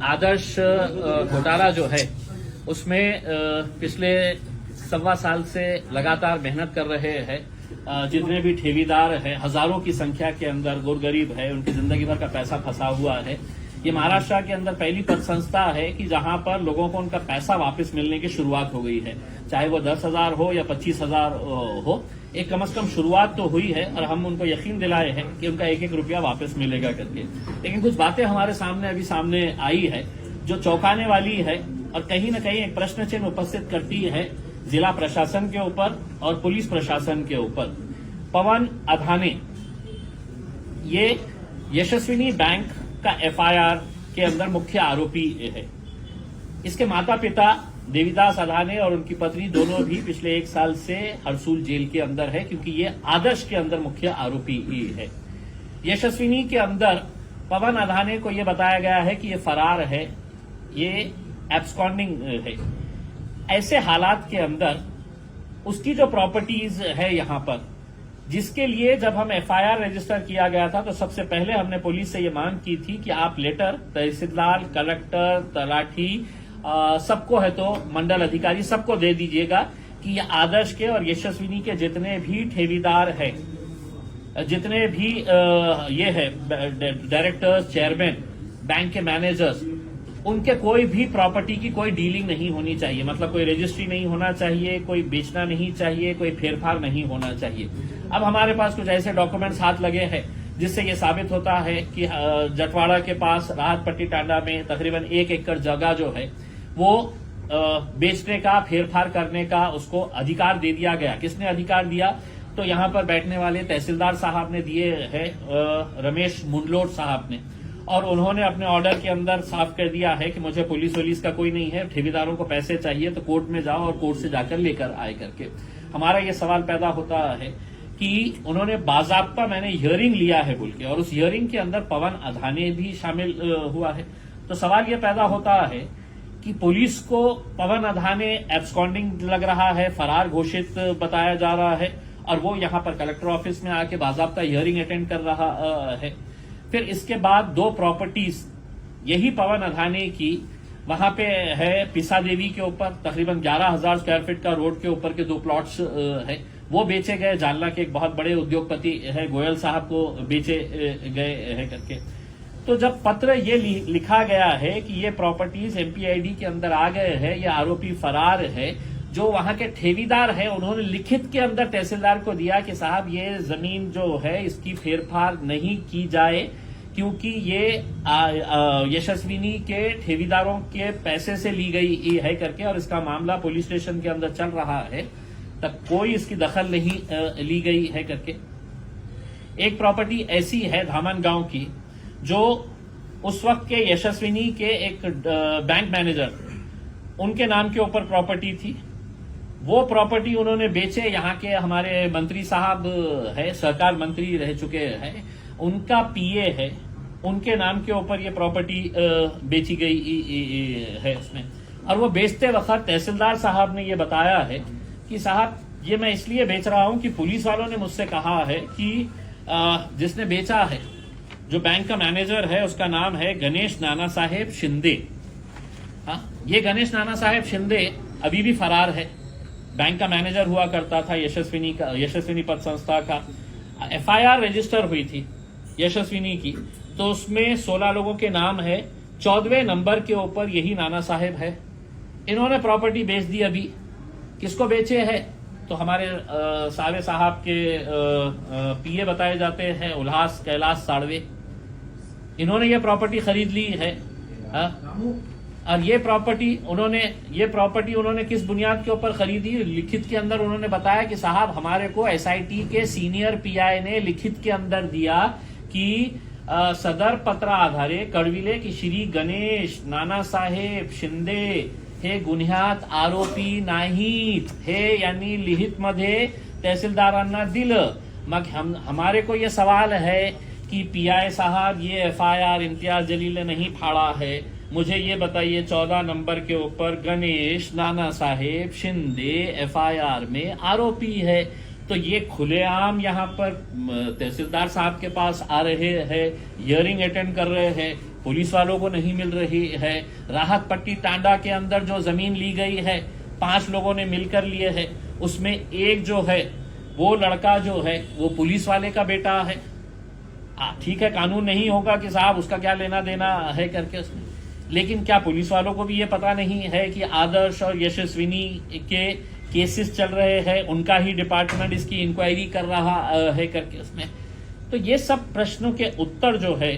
आदर्श घोटाला जो है उसमें पिछले 1.25 साल से लगातार मेहनत कर रहे हैं। जितने भी ठेवीदार हैं, हजारों की संख्या के अंदर गोरगरीब है, उनकी जिंदगी भर का पैसा फंसा हुआ है। ये महाराष्ट्र के अंदर पहली पद संस्था है कि जहां पर लोगों को उनका पैसा वापस मिलने की शुरुआत हो गई है, चाहे वो 10,000 हो या 25,000 हो। एक कम से कम शुरुआत तो हुई है और हम उनको यकीन दिलाए हैं कि उनका एक एक रुपया वापस मिलेगा करके। लेकिन कुछ बातें हमारे सामने अभी सामने आई है जो चौंकाने वाली है और कहीं न कहीं एक प्रश्न चिन्ह उपस्थित करती है जिला प्रशासन के ऊपर और पुलिस प्रशासन के ऊपर। पवन अधाने ये यशस्विनी बैंक का एफआईआर के अंदर मुख्य आरोपी है। इसके माता पिता देवीदास अधाने और उनकी पत्नी दोनों भी पिछले 1 साल से हरसूल जेल के अंदर है, क्योंकि ये आदर्श के अंदर मुख्य आरोपी ही है। यशस्विनी के अंदर पवन अधाने को यह बताया गया है कि ये फरार है, ये एब्सकॉन्डिंग है। ऐसे हालात के अंदर उसकी जो प्रॉपर्टीज है यहां पर, जिसके लिए जब हम एफआईआर रजिस्टर किया गया था तो सबसे पहले हमने पुलिस से ये मांग की थी कि आप लेटर तहसीलदार, कलेक्टर, तलाठी, सबको है तो मंडल अधिकारी सबको दे दीजिएगा कि ये आदर्श के और यशस्विनी के जितने भी ठेवीदार हैं, जितने भी ये है डायरेक्टर्स, चेयरमैन, बैंक के मैनेजर्स, उनके कोई भी प्रॉपर्टी की कोई डीलिंग नहीं होनी चाहिए। मतलब कोई रजिस्ट्री नहीं होना चाहिए, कोई बेचना नहीं चाहिए, कोई फेरफार नहीं होना चाहिए। अब हमारे पास कुछ ऐसे डॉक्यूमेंट्स हाथ लगे हैं जिससे ये साबित होता है कि जटवाड़ा के पास राहत पट्टी टांडा में तकरीबन 1 एकड़ जगह जो है वो बेचने का, फेरफार करने का उसको अधिकार दे दिया गया। किसने अधिकार दिया? तो यहां पर बैठने वाले तहसीलदार साहब ने दिए हैं, रमेश मुंडलोट साहब ने, और उन्होंने अपने ऑर्डर के अंदर साफ कर दिया है कि मुझे पुलिस वुलिस का कोई नहीं है, ठेकेदारों को पैसे चाहिए तो कोर्ट में जाओ और कोर्ट से जाकर लेकर आए करके। हमारा ये सवाल पैदा होता है कि उन्होंने बाजाब्ता मैंने हियरिंग लिया है बोल के, और उस हियरिंग के अंदर पवन अधाने भी शामिल हुआ है। तो सवाल ये पैदा होता है कि पुलिस को पवन अधाने एब्सकॉन्डिंग लग रहा है, फरार घोषित बताया जा रहा है, और वो यहां पर कलेक्टर ऑफिस में आके बाजाब्ता हियरिंग अटेंड कर रहा है। फिर इसके बाद 2 प्रॉपर्टीज यही पवन अधाने की वहां पे है पिसा देवी के ऊपर, तकरीबन 11,000 स्क्वायर फीट का रोड के ऊपर के 2 प्लॉट्स है, वो बेचे गए। जालना के एक बहुत बड़े उद्योगपति है गोयल साहब को बेचे गए है करके। तो जब पत्र ये लिखा गया है कि ये प्रॉपर्टीज एमपीआईडी के अंदर आ गए हैं, ये आरोपी फरार है, जो वहां के ठेवीदार है उन्होंने लिखित के अंदर तहसीलदार को दिया कि साहब ये जमीन जो है इसकी फेरफार नहीं की जाए, क्योंकि ये यशस्विनी के ठेवीदारों के पैसे से ली गई है करके, और इसका मामला पुलिस स्टेशन के अंदर चल रहा है, तब कोई इसकी दखल नहीं ली गई है करके। एक प्रॉपर्टी ऐसी है धामन गांव की, जो उस वक्त के यशस्विनी के एक बैंक मैनेजर, उनके नाम के ऊपर प्रॉपर्टी थी। वो प्रॉपर्टी उन्होंने बेचे। यहाँ के हमारे मंत्री साहब है, सरकार मंत्री रह चुके हैं, उनका पीए है, उनके नाम के ऊपर ये प्रॉपर्टी बेची गई है उसमें। और वो बेचते वक्त तहसीलदार साहब ने ये बताया है कि साहब ये मैं इसलिए बेच रहा हूं कि पुलिस वालों ने मुझसे कहा है कि जिसने बेचा है, जो बैंक का मैनेजर है, उसका नाम है गणेश नाना साहेब शिंदे। हाँ, ये गणेश नाना साहेब शिंदे अभी भी फरार है। बैंक का मैनेजर हुआ करता था यशस्विनी पद संस्था का। एफआईआर रजिस्टर हुई थी यशस्विनी की, तो उसमें 16 लोगों के नाम है, 14वें नंबर के ऊपर यही नाना साहेब है। इन्होंने प्रॉपर्टी बेच दी। अभी किसको बेचे है? तो हमारे सावे साहब के पीए बताए जाते हैं उल्लास कैलाश साड़वे, इन्होंने ये प्रॉपर्टी खरीद ली है। और ये प्रॉपर्टी उन्होंने किस बुनियाद के ऊपर खरीदी? लिखित के अंदर उन्होंने बताया कि साहब हमारे को एसआईटी के सीनियर पीआई ने लिखित के अंदर दिया कि सदर पत्र आधारे कळविले की श्री गणेश नानासाहेब शिंदे हे गुन्ह्यात आरोपी नाहीत, हे यांनी लिखित मध्ये तहसीलदारांना दिलं। मग हमारे को ये सवाल है कि पीआई साहब ये एफआईआर इम्तियाज जलील ने नहीं फाड़ा है, मुझे ये बताइए 14 नंबर के ऊपर गणेश नाना साहेब शिंदे एफआईआर में आरोपी है। तो ये खुलेआम यहाँ पर तहसीलदार साहब के पास आ रहे हैं, हियरिंग अटेंड कर रहे हैं, पुलिस वालों को नहीं मिल रही है। राहत पट्टी टांडा के अंदर जो जमीन ली गई है 5 लोगों ने मिलकर लिए है, उसमें एक जो है वो लड़का जो है वो पुलिस वाले का बेटा है। ठीक है, कानून नहीं होगा कि साहब उसका क्या लेना देना है करके उसमें, लेकिन क्या पुलिस वालों को भी ये पता नहीं है कि आदर्श और यशस्विनी के केसेस चल रहे हैं, उनका ही डिपार्टमेंट इसकी इंक्वायरी कर रहा है करके उसमें। तो ये सब प्रश्नों के उत्तर जो है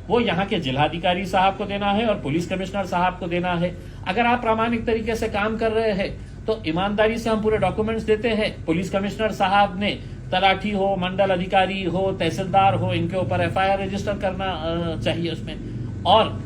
वो यहाँ के जिलाधिकारी साहब को देना है और पुलिस कमिश्नर साहब को देना है। अगर आप प्रामाणिक तरीके से काम कर रहे हैं तो ईमानदारी से हम पूरे डॉक्यूमेंट्स देते हैं। पुलिस कमिश्नर साहब ने तलाठी हो, मंडल अधिकारी हो, तहसीलदार हो, इनके ऊपर FIR रजिस्टर करना चाहिए उसमें। और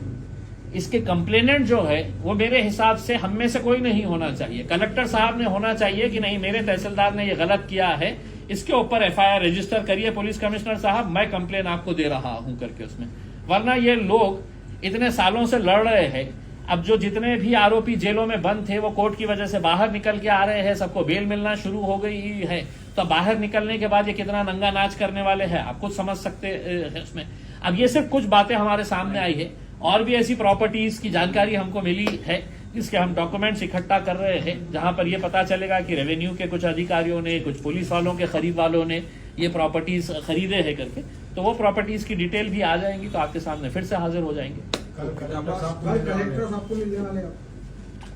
इसके कंप्लेनेंट जो है वो मेरे हिसाब से हम में से कोई नहीं होना चाहिए। कलेक्टर साहब ने होना चाहिए कि नहीं, मेरे तहसीलदार ने ये गलत किया है, इसके ऊपर FIR रजिस्टर करिए पुलिस कमिश्नर साहब, मैं कंप्लेन आपको दे रहा हूं करके उसमें। वरना ये लोग इतने सालों से लड़ रहे हैं। अब जो जितने भी आरोपी जेलों में बंद थे वो कोर्ट की वजह से बाहर निकल के आ रहे हैं, सबको बेल मिलना शुरू हो गई है। तो बाहर निकलने के बाद ये कितना नंगा नाच करने वाले हैं आप खुद समझ सकते हैं उसमें। अब ये सिर्फ कुछ बातें हमारे सामने आई है, और भी ऐसी प्रॉपर्टीज की जानकारी हमको मिली है जिसके हम डॉक्यूमेंट्स इकट्ठा कर रहे हैं, जहां पर यह पता चलेगा कि रेवेन्यू के कुछ अधिकारियों ने, कुछ पुलिस वालों के खरीद वालों ने ये प्रॉपर्टीज खरीदे हैं करके। तो वो प्रॉपर्टीज की डिटेल भी आ जाएंगी तो आपके सामने फिर से हाजिर हो जाएंगे। कल कलेक्टर साहब को मिलने वाले हैं,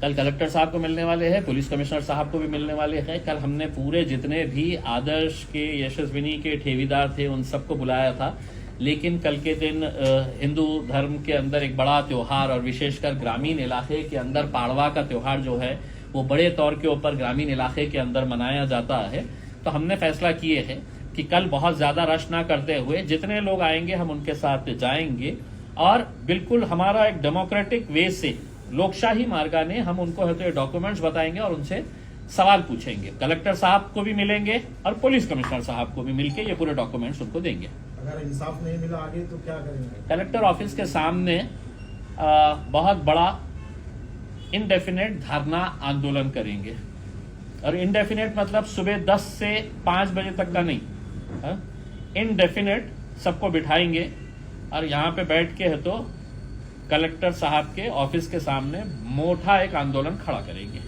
कल कलेक्टर साहब को मिलने वाले हैं, पुलिस कमिश्नर साहब को भी मिलने वाले हैं। कल हमने पूरे जितने भी आदर्श के, यशस्विनी के ठेवीदार थे उन सबको बुलाया था, लेकिन कल के दिन हिंदू धर्म के अंदर एक बड़ा त्योहार और विशेषकर ग्रामीण इलाके के अंदर पाड़वा का त्योहार जो है वो बड़े तौर के ऊपर ग्रामीण इलाके के अंदर मनाया जाता है। तो हमने फैसला किए हैं कि कल बहुत ज्यादा रश ना करते हुए जितने लोग आएंगे हम उनके साथ जाएंगे और बिल्कुल हमारा एक डेमोक्रेटिक वे से, लोकशाही मार्गाने हम उनको है तो ये डॉक्यूमेंट्स बताएंगे और उनसे सवाल पूछेंगे। कलेक्टर साहब को भी मिलेंगे और पुलिस कमिश्नर साहब को भी मिलके ये पूरे डॉक्यूमेंट्स उनको देंगे। अगर इंसाफ नहीं मिला आगे तो क्या करेंगे? कलेक्टर ऑफिस के सामने बहुत बड़ा इनडेफिनेट धरना आंदोलन करेंगे। और इनडेफिनेट मतलब सुबह 10 से 5 बजे तक का नहीं, इनडेफिनेट सबको बिठाएंगे और यहाँ पे बैठ के है तो कलेक्टर साहब के ऑफिस के सामने मोटा एक आंदोलन खड़ा करेंगे।